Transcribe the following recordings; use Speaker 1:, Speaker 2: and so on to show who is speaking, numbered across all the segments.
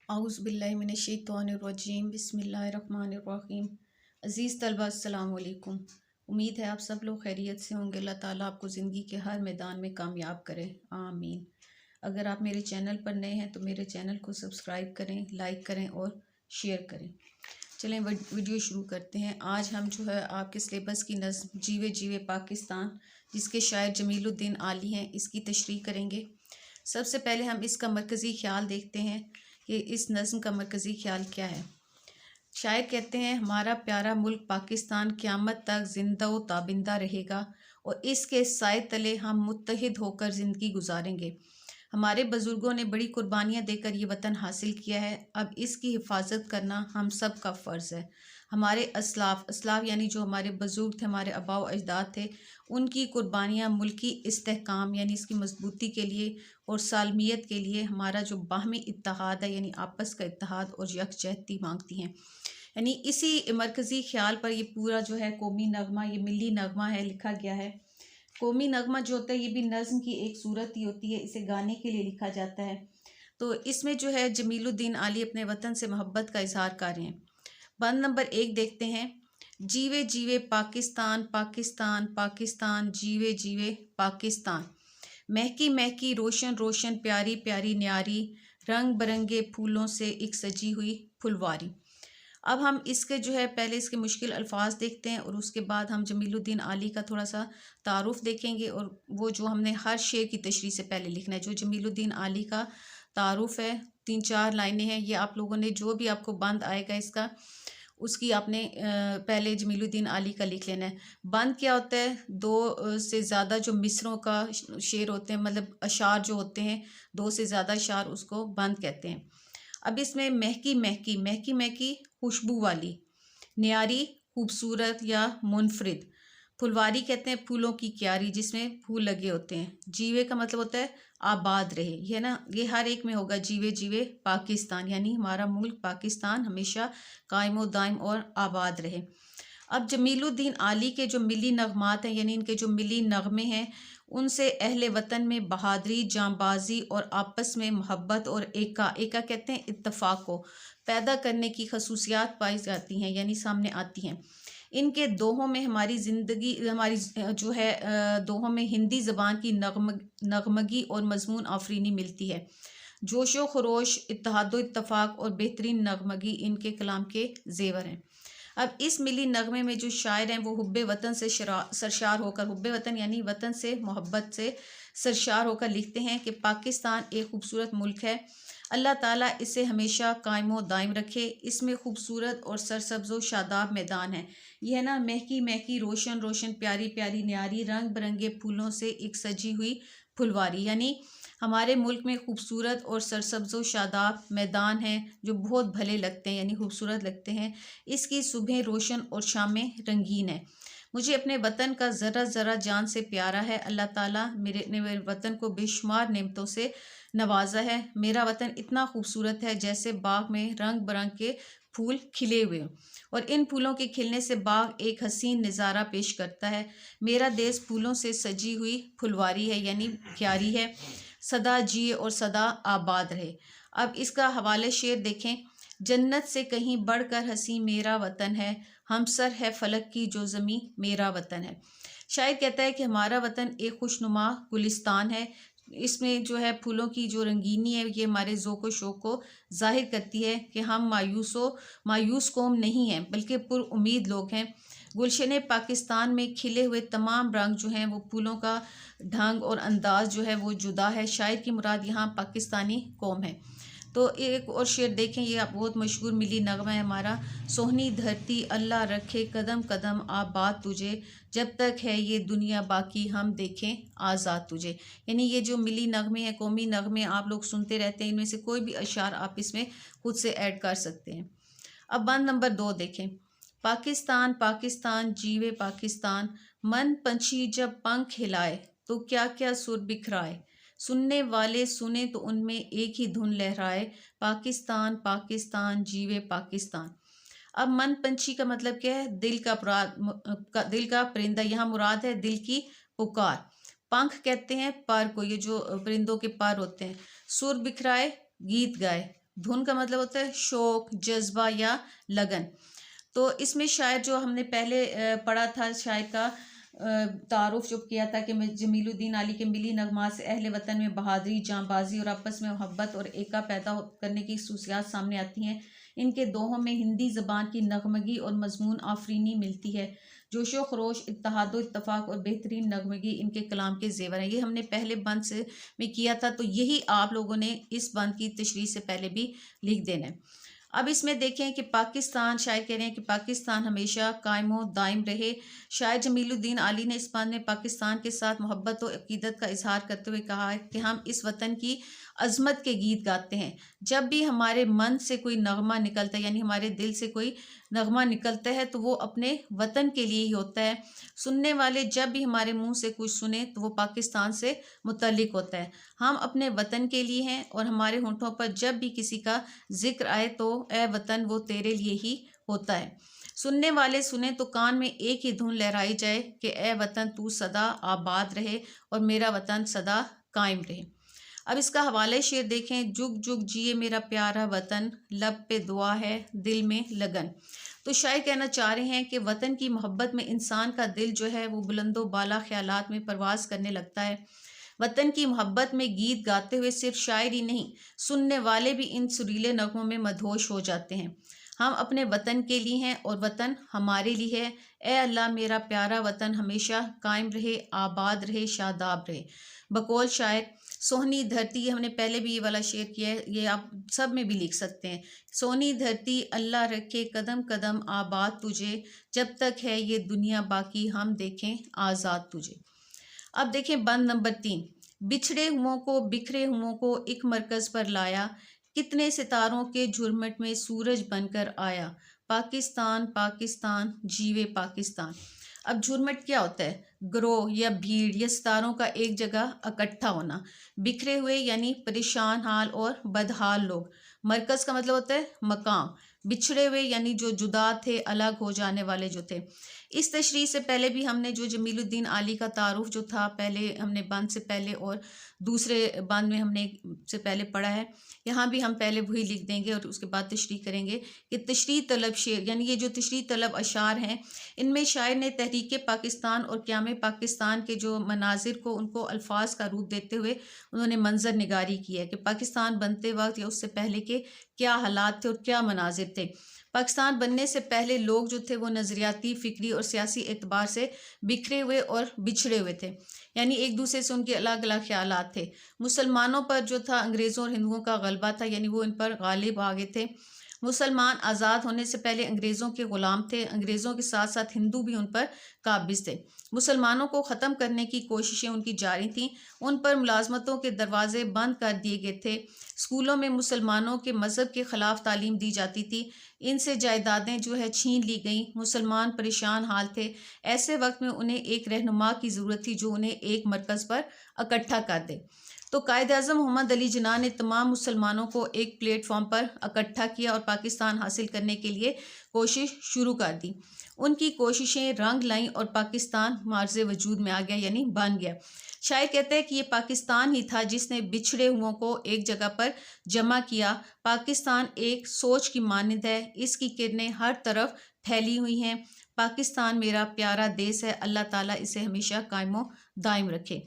Speaker 1: औज़ुबिल्लाहिमिनश्शैतानिर्रजीम बिस्मिल्लाहिर्रहमानिर्रहीम। अज़ीज़ तलबा अस्सलामु अलैकुम। उम्मीद है आप सब लोग खैरियत से होंगे। अल्लाह ताला आपको ज़िंदगी के हर मैदान में कामयाब करे, आमीन। अगर आप मेरे चैनल पर नए हैं तो मेरे चैनल को सब्सक्राइब करें, लाइक करें और शेयर करें। चलें वीडियो शुरू करते हैं। आज हम जो है आपके सिलेबस की नज़्म जीवे जीवे पाकिस्तान, जिसके शायर जमीलुद्दीन आली हैं, इसकी तशरीह करेंगे। सबसे पहले हम इसका मरकज़ी ख्याल देखते हैं कि इस नज़्म का मरकज़ी ख्याल क्या है। शायर कहते हैं, हमारा प्यारा मुल्क पाकिस्तान क़यामत तक ज़िंदा व ताबिंदा रहेगा और इसके साए तले हम मुत्तहिद होकर ज़िंदगी गुजारेंगे। हमारे बुज़ुर्गों ने बड़ी कुर्बानियाँ देकर ये वतन हासिल किया है, अब इसकी हिफाजत करना हम सब का फ़र्ज़ है। हमारे असलाफ़ यानी जो हमारे बुज़ुर्ग थे, हमारे आबा व अजदाद थे, उनकी कुर्बानियाँ मुल्की इस्तेहकाम यानी इसकी मजबूती के लिए और सालमियत के लिए हमारा जो बाहमी इत्तेहाद है यानी आपस का इत्तेहाद और यकजहती मांगती हैं। यानी इसी मरकज़ी ख्याल पर ये पूरा जो है कौमी नगमा, ये मिली नगमा है, लिखा गया है। कौमी नगमा जो होता है ये भी नज़्म की एक सूरत ही होती है, इसे गाने के लिए लिखा जाता है। तो इसमें जो है जमीलुद्दीन आली अपने वतन से मोहब्बत का इजहार कर रहे हैं। बंद नंबर 1 देखते हैं। जीवे जीवे पाकिस्तान पाकिस्तान पाकिस्तान, जीवे जीवे पाकिस्तान। महकी महकी रोशन रोशन प्यारी प्यारी न्यारी, रंग बरंगे फूलों से एक सजी हुई फुलवारी। अब हम इसके जो है पहले इसके मुश्किल अल्फाज देखते हैं और उसके बाद हम जमीलुद्दीन आली का थोड़ा सा तारुफ देखेंगे और वो जो हमने हर शेर की तशरीह से पहले लिखना है। जो जमीलुद्दीन आली का तारुफ है, 3-4 लाइनें हैं, ये आप लोगों ने जो भी आपको बंद आएगा इसका, उसकी आपने पहले जमीलुद्दीन आली का लिख लेना है। बंद क्या होता है? 2 से ज़्यादा जो मिसरों का शेर होते हैं, मतलब अशार जो होते हैं, 2 से ज़्यादा अशार, उसको बंद कहते हैं। अब इसमें महकी महकी, महकी महकी खुशबू वाली, न्यारी खूबसूरत या मुनफरिद, फुलवारी कहते हैं फूलों की क्यारी जिसमें फूल लगे होते हैं। जीवे का मतलब होता है आबाद रहे, ये ना, ये हर एक में होगा। जीवे जीवे पाकिस्तान यानी हमारा मुल्क पाकिस्तान हमेशा कायम व दायम और आबाद रहे। अब जमीलुद्दीन आली के जो मिली नगमात हैं यानी इनके जो मिली नगमे हैं, उनसे अहले वतन में बहादरी, जांबाजी और आपस में मोहब्बत और एका कहते हैं इत्तफाक को पैदा करने की खसूसियात पाई जाती हैं यानी सामने आती हैं। इनके दोहों में हमारी ज़िंदगी, हमारी जो है दोहों में हिंदी ज़बान की नगमगी और मजमून आफरीनी मिलती है। जोशो खरोश, इत्तेहादो इत्तफाक और बेहतरीन नगमगी इनके कलाम के ज़ेवर हैं। अब इस मिली नगमे में जो शायर हैं वो हुब्बे वतन से सरशार होकर, हुब्बे वतन यानी वतन से मोहब्बत से सरशार होकर लिखते हैं कि पाकिस्तान एक खूबसूरत मुल्क है, अल्लाह ताला इसे हमेशा कायम व दायम रखे। इसमें खूबसूरत और सरसब्ज़ व शादाब मैदान है। यह ना महकी महकी रोशन रोशन प्यारी प्यारी न्यारी, रंग बिरंगे फूलों से एक सजी हुई फुलवारी, यानी हमारे मुल्क में खूबसूरत और सरसब्ज़ व शादाब मैदान हैं जो बहुत भले लगते हैं यानी खूबसूरत लगते हैं। इसकी सुबह रोशन और शामें रंगीन है। मुझे अपने वतन का ज़रा ज़रा जान से प्यारा है। अल्लाह ताला मेरे वतन को बेशुमार नेमतों से नवाजा है। मेरा वतन इतना खूबसूरत है जैसे बाग में रंग बिरंग के फूल खिले हुए हों और इन फूलों के खिलने से बाग एक हसीन नज़ारा पेश करता है। मेरा देश फूलों से सजी हुई फुलवारी है यानी क्यारी है, सदा जिए और सदा आबाद रहे। अब इसका हवाले शेर देखें। जन्नत से कहीं बढ़कर हंसी मेरा वतन है, हमसर है फलक की जो ज़मीं मेरा वतन है। शायर कहता है कि हमारा वतन एक खुशनुमा गुलिस्तान है। इसमें जो है फूलों की जो रंगीनी है ये हमारे ज़ौक़ व शौक़ को ज़ाहिर करती है कि हम मायूस कौम नहीं हैं बल्कि पुरउम्मीद लोग हैं। गुलशन पाकिस्तान में खिले हुए तमाम रंग जो हैं वो फूलों का ढंग और अंदाज़ जो है वो जुदा है। शायर की मुराद यहाँ पाकिस्तानी कौम है। तो एक और शेर देखें, ये बहुत मशहूर मिली नगमा है हमारा। सोहनी धरती अल्लाह रखे कदम कदम आबाद तुझे, जब तक है ये दुनिया बाकी हम देखें आज़ाद तुझे। यानी ये जो मिली नगमे हैं, कौमी नगमे आप लोग सुनते रहते हैं, इनमें से कोई भी अशार आप इसमें खुद से ऐड कर सकते हैं। अब बंद नंबर 2 देखें। पाकिस्तान पाकिस्तान जीवे पाकिस्तान, मन पंछी जब पंख हिलाए तो क्या क्या सुर बिखराए, सुनने वाले सुने तो उनमें एक ही धुन लहराए, पाकिस्तान पाकिस्तान जीवे पाकिस्तान। अब मन पंछी का मतलब क्या है? दिल का परिंदा, यहाँ मुराद है दिल की पुकार। पंख कहते हैं पर को, ये जो परिंदों के पर होते हैं। सुर बिखराए गीत गाए, धुन का मतलब होता है शौक, जज्बा या लगन। तो इसमें शायर जो हमने पहले पढ़ा था, शायर का तारुफ जो किया था कि जमीलुद्दीन आली के मिली नगमात से अहले वतन में बहादुरी, जांबाजी और आपस में मोहब्बत और एका पैदा करने की खसूसियात सामने आती हैं। इनके दोहों में हिंदी ज़बान की नगमगी और मजमून आफरीनी मिलती है। जोशो खरोश, इत्तेहाद इत्तफाक और बेहतरीन नगमगी इनके कलाम के ज़ेवर हैं। ये हमने पहले बंद से में किया था, तो यही आप लोगों ने इस बंद की तशरीह से पहले भी लिख देना है। अब इसमें देखें कि पाकिस्तान, शायर कह रहे हैं कि पाकिस्तान हमेशा कायम व दायम रहे। शायर जमीलुद्दीन आली ने इस बात में पाकिस्तान के साथ मोहब्बत और अकीदत का इजहार करते हुए कहा है कि हम इस वतन की अजमत के गीत गाते हैं। जब भी हमारे मन से कोई नगमा निकलता है, यानी हमारे दिल से कोई नगमा निकलता है, तो वो अपने वतन के लिए ही होता है। सुनने वाले जब भी हमारे मुंह से कुछ सुने तो वो पाकिस्तान से मुतल्लिक होता है। हम अपने वतन के लिए हैं और हमारे होंठों पर जब भी किसी का जिक्र आए तो ए वतन वो तेरे लिए ही होता है। सुनने वाले सुने तो कान में एक ही धुन लहराई जाए कि ए वतन तू सदा आबाद रहे और मेरा वतन सदा कायम रहे। अब इसका हवाले शेर देखें। जुग जुग जिए मेरा प्यारा वतन, लब पे दुआ है दिल में लगन। तो शायर कहना चाह रहे हैं कि वतन की मोहब्बत में इंसान का दिल जो है वो बुलंदो बाला ख्यालात में परवास करने लगता है। वतन की मोहब्बत में गीत गाते हुए सिर्फ शायर ही नहीं, सुनने वाले भी इन सुरीले नगमों में मदहोश हो जाते हैं। हम अपने वतन के लिए हैं और वतन हमारे लिए है। ए अल्लाह मेरा प्यारा वतन हमेशा कायम रहे, आबाद रहे, शादाब रहे। बकौल शायर, सोहनी धरती, हमने पहले भी ये वाला शेर किया है, ये आप सब में भी लिख सकते हैं। सोनी धरती अल्लाह रखे कदम कदम आबाद तुझे, जब तक है ये दुनिया बाकी हम देखें आज़ाद तुझे। अब देखें बंद नंबर 3। बिछड़े हुओं को बिखरे हुओं को एक मरकज़ पर लाया, कितने सितारों के झुरमुट में सूरज बनकर आया। पाकिस्तान पाकिस्तान जीवे पाकिस्तान। अब झुरमुट क्या होता है? ग्रोह या भीड़ या सितारों का एक जगह इकट्ठा होना। बिखरे हुए यानी परेशान हाल और बदहाल लोग। मरकज़ का मतलब होता है मकाम। बिछड़े हुए यानी जो जुदा थे, अलग हो जाने वाले जो थे। इस तशरीह से पहले भी हमने जो जमीलुद्दीन आली का तारुफ जो था, पहले हमने बंद से पहले और दूसरे बंद में हमने से पहले पढ़ा है। यहाँ भी हम पहले वही लिख देंगे और उसके बाद तशरीह करेंगे कि तशरीह तलब शेर, यानी ये जो तशरीह तलब अशार हैं, इनमें शायर ने तहरीक पाकिस्तान और क़याम पाकिस्तान के जो मनाजिर को उनको अल्फाज का रूप देते हुए उन्होंने मंजर निगारी की है कि पाकिस्तान बनते वक्त या उससे पहले के क्या हालात थे और क्या मनाजिर थे। पाकिस्तान बनने से पहले लोग जो थे वो नज़रियाती, फ़िक्री और सियासी एतबार से बिखरे हुए और बिछड़े हुए थे, यानी एक दूसरे से उनके अलग अलग ख्यालात थे। मुसलमानों पर जो था अंग्रेज़ों और हिंदुओं का गलबा था, यानी वो इन पर गालिब आ गए थे। मुसलमान आज़ाद होने से पहले अंग्रेज़ों के ग़ुलाम थे। अंग्रेज़ों के साथ साथ हिंदू भी उन पर काबिज़ थे। मुसलमानों को ख़त्म करने की कोशिशें उनकी जारी थीं। उन पर मुलाजमतों के दरवाज़े बंद कर दिए गए थे। स्कूलों में मुसलमानों के मज़हब के ख़िलाफ़ तालीम दी जाती थी। इनसे जायदादें जो है छीन ली गईं। मुसलमान परेशान हाल थे। ऐसे वक्त में उन्हें एक रहनुमा की ज़रूरत थी जो उन्हें एक मरकज़ पर इकट्ठा कर दे। तो कायद-ए-आज़म मोहम्मद अली जिन्ना ने तमाम मुसलमानों को एक प्लेटफॉर्म पर इकट्ठा किया और पाकिस्तान हासिल करने के लिए कोशिश शुरू कर दी। उनकी कोशिशें रंग लाईं और पाकिस्तान मार्ज़े वजूद में आ गया, यानी बन गया। शायर कहते हैं कि ये पाकिस्तान ही था जिसने बिछड़े हुओं को एक जगह पर जमा किया। पाकिस्तान एक सोच की मानद है, इसकी किरणें हर तरफ फैली हुई हैं। पाकिस्तान मेरा प्यारा देश है, अल्लाह ताला इसे हमेशा कायमो दायम रखे।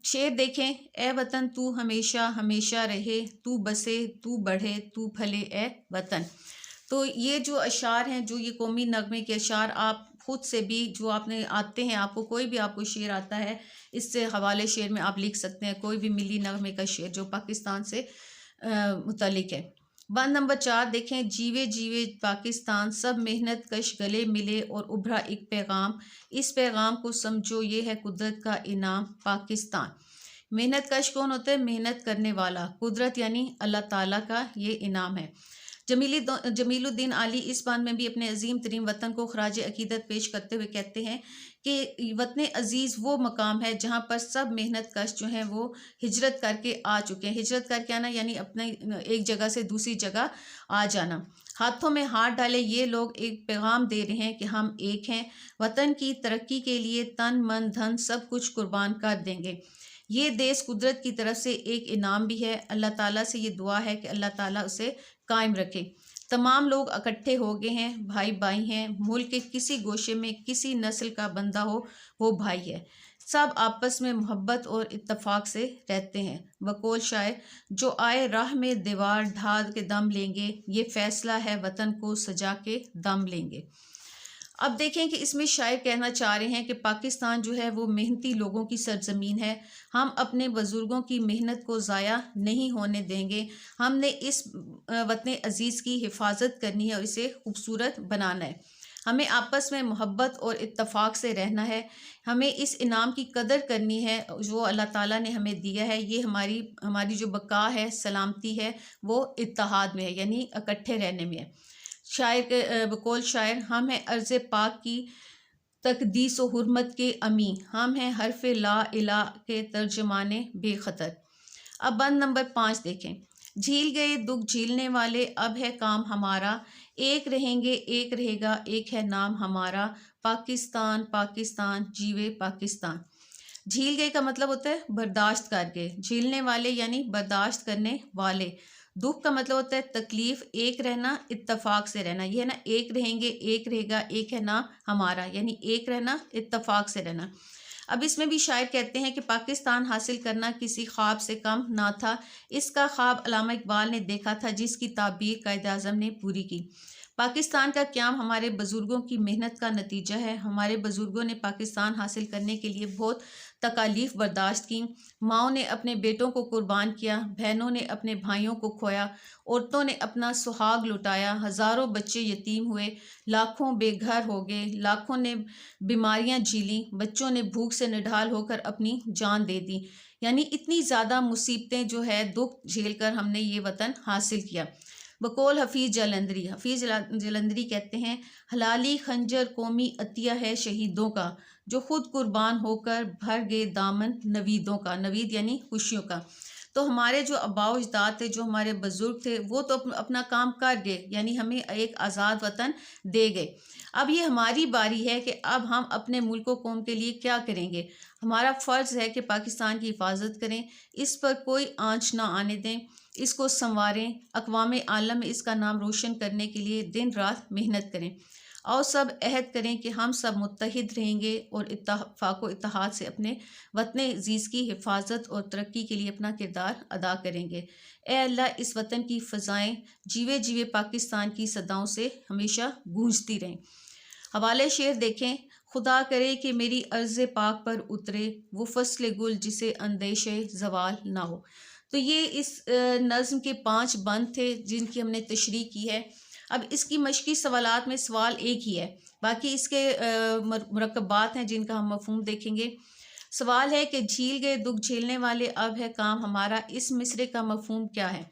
Speaker 1: शेर देखें। ए वतन तू हमेशा हमेशा रहे, तू बसे तू बढ़े तू फले ए वतन। तो ये जो अशार हैं, जो ये कौमी नगमे के अशार, आप खुद से भी जो आपने आते हैं, आपको कोई भी आपको शेर आता है, इससे हवाले शेर में आप लिख सकते हैं। कोई भी मिली नगमे का शेर जो पाकिस्तान से मुतल्लिक है। बंद नंबर 4 देखें। जीवे जीवे पाकिस्तान, सब मेहनत कश गले मिले और उभरा एक पैगाम, इस पैगाम को समझो ये है कुदरत का इनाम पाकिस्तान। मेहनत कश कौन होता है? मेहनत करने वाला। कुदरत यानी अल्लाह ताला का ये इनाम है। जमीलुद्दीन आली इस बात में भी अपने अजीम तरीन वतन को खराज अकीदत पेश करते हुए कहते हैं कि वतन अजीज़ वो मकाम है जहाँ पर सब मेहनत कश जो हैं वो हिजरत करके आ चुके हैं। हिजरत करके आना यानी अपने एक जगह से दूसरी जगह आ जाना। हाथों में हाथ डाले ये लोग एक पैगाम दे रहे हैं कि हम एक हैं, वतन की तरक्की के लिए तन मन धन सब कुछ कुर्बान कर देंगे। یہ دیس قدرت کی طرف سے ایک انعام بھی ہے۔ اللہ تعالیٰ سے یہ دعا ہے کہ اللہ تعالیٰ اسے قائم رکھے۔ تمام لوگ اکٹھے ہو گئے ہیں، بھائی بھائی ہیں، ملک کے کسی گوشے میں کسی نسل کا بندہ ہو وہ بھائی ہے، سب آپس میں محبت اور اتفاق سے رہتے ہیں۔ بقول شاعر، جو آئے راہ میں دیوار ڈھا کے دم لیں گے، یہ فیصلہ ہے وطن کو سجا کے دم لیں گے۔ اب دیکھیں کہ اس میں شاعر کہنا چاہ رہے ہیں کہ پاکستان جو ہے وہ محنتی لوگوں کی سرزمین ہے، ہم اپنے بزرگوں کی محنت کو ضائع نہیں ہونے دیں گے، ہم نے اس وطن عزیز کی حفاظت کرنی ہے اور اسے خوبصورت بنانا ہے، ہمیں آپس میں محبت اور اتفاق سے رہنا ہے، ہمیں اس انعام کی قدر کرنی ہے جو اللہ تعالیٰ نے ہمیں دیا ہے۔ یہ ہماری جو بقا ہے، سلامتی ہے، وہ اتحاد میں ہے، یعنی اکٹھے رہنے میں ہے۔ شاعر کے بقول شاعر، ہم ہیں ارض پاک کی تقدیس و حرمت کے امی، ہم ہیں حرف لا الہ کے ترجمان بے خطر۔ اب بند نمبر 5 دیکھیں۔ جھیل گئے دکھ جھیلنے والے، اب ہے کام ہمارا، ایک رہیں گے ایک رہے گا، ایک ہے نام ہمارا، پاکستان پاکستان جیوے پاکستان۔ جھیل گئے کا مطلب ہوتا ہے برداشت کر گئے، جھیلنے والے یعنی برداشت کرنے والے، دکھ کا مطلب ہوتا ہے تکلیف، ایک رہنا اتفاق سے رہنا، یہ ہے نا ایک رہیں گے ایک رہے گا، ایک ہے نام ہمارا، یعنی ایک رہنا اتفاق سے رہنا۔ اب اس میں بھی شاعر کہتے ہیں کہ پاکستان حاصل کرنا کسی خواب سے کم نہ تھا، اس کا خواب علامہ اقبال نے دیکھا تھا جس کی تعبیر قائد اعظم نے پوری کی۔ پاکستان کا قیام ہمارے بزرگوں کی محنت کا نتیجہ ہے، ہمارے بزرگوں نے پاکستان حاصل کرنے کے لیے بہت تکالیف برداشت کی، ماؤں نے اپنے بیٹوں کو قربان کیا، بہنوں نے اپنے بھائیوں کو کھویا، عورتوں نے اپنا سہاگ لٹایا، ہزاروں بچے یتیم ہوئے، لاکھوں بے گھر ہو گئے، لاکھوں نے بیماریاں جھیلیں، بچوں نے بھوک سے نڈھال ہو کر اپنی جان دے دی، یعنی اتنی زیادہ مصیبتیں جو ہے دکھ جھیل کر ہم نے یہ وطن حاصل کیا۔ بقول حفیظ جلندری کہتے ہیں، حلالی خنجر قومی عطیہ ہے شہیدوں کا، جو خود قربان ہو کر بھر گئے دامن نویدوں کا، نوید یعنی خوشیوں کا۔ تو ہمارے جو آباء و اجداد تھے، جو ہمارے بزرگ تھے، وہ تو اپنا کام کر گئے، یعنی ہمیں ایک آزاد وطن دے گئے۔ اب یہ ہماری باری ہے کہ اب ہم اپنے ملک و قوم کے لیے کیا کریں گے۔ ہمارا فرض ہے کہ پاکستان کی حفاظت کریں، اس پر کوئی آنچ نہ آنے دیں، اس کو سنواریں، اقوام عالم میں اس کا نام روشن کرنے کے لیے دن رات محنت کریں۔ اور سب عہد کریں کہ ہم سب متحد رہیں گے اور اتفاق و اتحاد سے اپنے وطن عزیز کی حفاظت اور ترقی کے لیے اپنا کردار ادا کریں گے۔ اے اللہ، اس وطن کی فضائیں جیوے جیوے پاکستان کی صداؤں سے ہمیشہ گونجتی رہیں۔ حوالے شعر دیکھیں۔ خدا کرے کہ میری ارض پاک پر اترے وہ فصل گل جسے اندیشہ زوال نہ ہو۔ تو یہ اس نظم کے 5 بند تھے جن کی ہم نے تشریح کی ہے۔ اب اس کی مشقی سوالات میں سوال ایک ہی ہے، باقی اس کے مرکبات ہیں جن کا ہم مفہوم دیکھیں گے۔ سوال ہے کہ جھیل گئے دکھ جھیلنے والے، اب ہے کام ہمارا، اس مصرعے کا مفہوم کیا ہے؟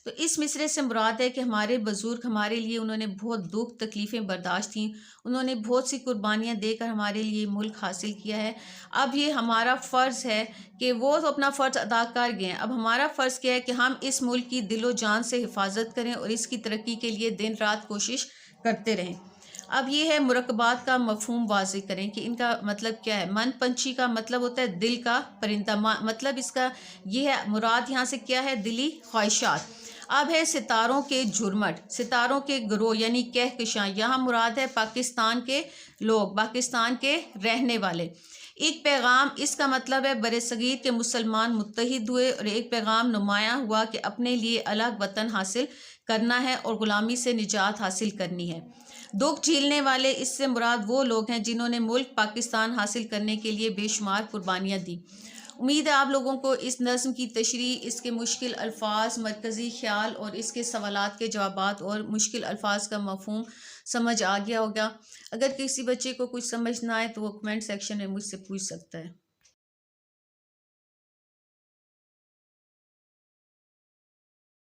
Speaker 1: تو اس مصرعے سے مراد ہے کہ ہمارے بزرگ ہمارے لیے انہوں نے بہت دکھ تکلیفیں برداشت کیں، انہوں نے بہت سی قربانیاں دے کر ہمارے لیے ملک حاصل کیا ہے۔ اب یہ ہمارا فرض ہے کہ وہ تو اپنا فرض ادا کر گئے ہیں، اب ہمارا فرض کیا ہے کہ ہم اس ملک کی دل و جان سے حفاظت کریں اور اس کی ترقی کے لیے دن رات کوشش کرتے رہیں۔ اب یہ ہے مرکبات کا مفہوم واضح کریں کہ ان کا مطلب کیا ہے۔ من پنچھی کا مطلب ہوتا ہے دل کا پرندہ، مطلب اس کا یہ ہے، مراد یہاں سے کیا ہے؟ دلی خواہشات۔ اب ہے ستاروں کے جھرمٹ، ستاروں کے گروہ یعنی کہکشاں، یہاں مراد ہے پاکستان کے لوگ، پاکستان کے رہنے والے۔ ایک پیغام، اس کا مطلب ہے برصغیر کے مسلمان متحد ہوئے اور ایک پیغام نمایاں ہوا کہ اپنے لیے الگ وطن حاصل کرنا ہے اور غلامی سے نجات حاصل کرنی ہے۔ دکھ جھیلنے والے، اس سے مراد وہ لوگ ہیں جنہوں نے ملک پاکستان حاصل کرنے کے لیے بے شمار قربانیاں دی۔ امید ہے آپ لوگوں کو اس نظم کی تشریح، اس کے مشکل الفاظ، مرکزی خیال اور اس کے سوالات کے جوابات اور مشکل الفاظ کا مفہوم سمجھ آ گیا ہوگا۔ اگر کسی بچے کو کچھ سمجھ نہ آئے تو وہ کمنٹ سیکشن میں مجھ سے پوچھ سکتا ہے۔